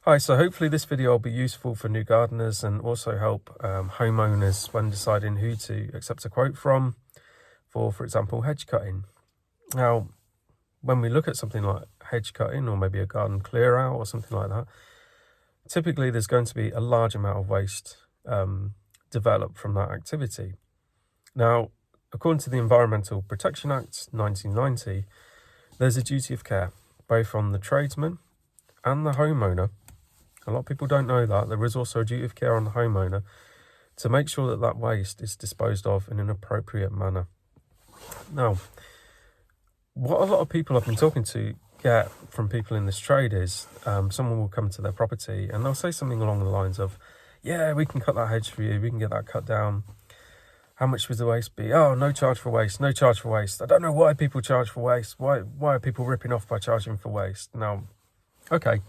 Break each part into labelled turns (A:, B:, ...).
A: Hi, so hopefully this video will be useful for new gardeners and also help homeowners when deciding who to accept a quote from for example, hedge cutting. Now, when we look at something like hedge cutting or maybe a garden clear out or something like that, typically there's going to be a large amount of waste developed from that activity. Now, according to the Environmental Protection Act 1990, there's a duty of care both on the tradesman and the homeowner. A lot of people don't know that. There is also a duty of care on the homeowner to make sure that that waste is disposed of in an appropriate manner. Now, what a lot of people I've been talking to get from people in this trade is someone will come to their property and they'll say something along the lines of, yeah, we can cut that hedge for you, we can get that cut down. How much would the waste be? Oh, no charge for waste, no charge for waste. I don't know why people charge for waste. Why are people ripping off by charging for waste? Now, okay,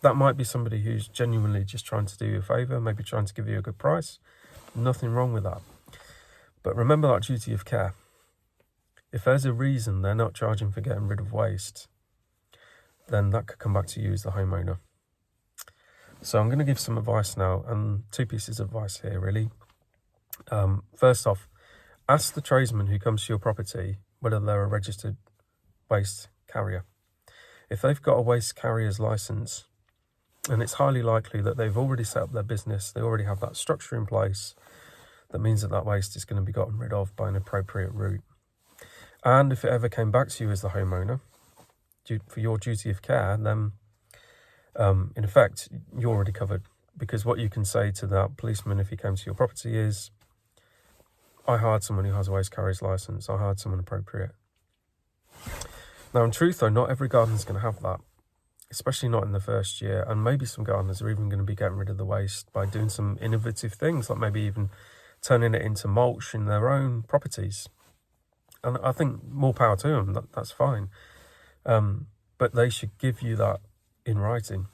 A: that might be somebody who's genuinely just trying to do you a favour, maybe trying to give you a good price. Nothing wrong with that. But remember that duty of care. If there's a reason they're not charging for getting rid of waste, then that could come back to you as the homeowner. So I'm going to give some advice now, and two pieces of advice here really. First off, ask the tradesman who comes to your property whether they're a registered waste carrier. If they've got a waste carrier's license, and it's highly likely that they've already set up their business, they already have that structure in place, that means that that waste is going to be gotten rid of by an appropriate route. And if it ever came back to you as the homeowner, for your duty of care, then in effect, you're already covered. Because what you can say to that policeman if he came to your property is, I hired someone who has a waste carrier's license, I hired someone appropriate. Now in truth though, not every gardener's going to have that, especially not in the first year, and maybe some gardeners are even going to be getting rid of the waste by doing some innovative things, like maybe even turning it into mulch in their own properties. And I think more power to them, that's fine. But they should give you that in writing.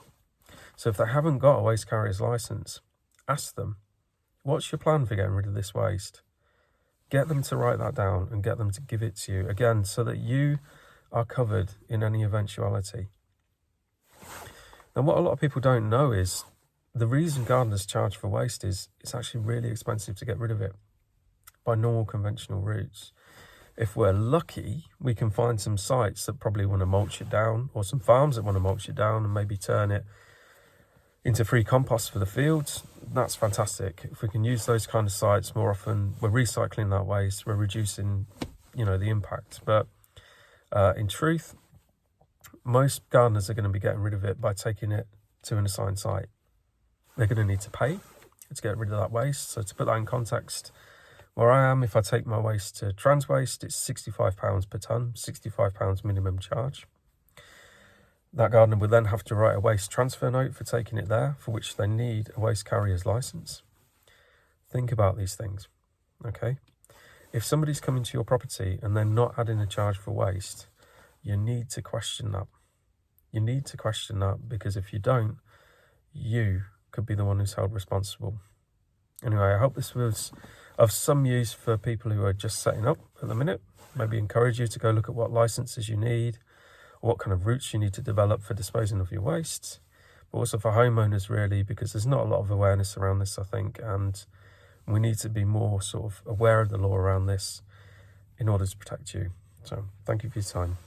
A: So if they haven't got a waste carrier's license, ask them, what's your plan for getting rid of this waste? Get them to write that down and get them to give it to you, again, so that you are covered in any eventuality. Now, what a lot of people don't know is the reason gardeners charge for waste is it's actually really expensive to get rid of it by normal conventional routes. If we're lucky, we can find some sites that probably want to mulch it down, or some farms that want to mulch it down and maybe turn it into free compost for the fields. That's fantastic. If we can use those kind of sites more often, we're recycling that waste, we're reducing, the impact. But in truth, most gardeners are going to be getting rid of it by taking it to an assigned site. They're going to need to pay to get rid of that waste. So to put that in context, where I am, if I take my waste to Transwaste, it's £65 per tonne, £65 minimum charge. That gardener would then have to write a waste transfer note for taking it there, for which they need a waste carrier's licence. Think about these things, okay? If somebody's coming to your property and they're not adding a charge for waste, you need to question that. You need to question that, because if you don't, you could be the one who's held responsible. Anyway, I hope this was of some use for people who are just setting up at the minute. Maybe encourage you to go look at what licenses you need, or what kind of routes you need to develop for disposing of your waste, but also for homeowners really, because there's not a lot of awareness around this, I think, and we need to be more sort of aware of the law around this in order to protect you. So thank you for your time.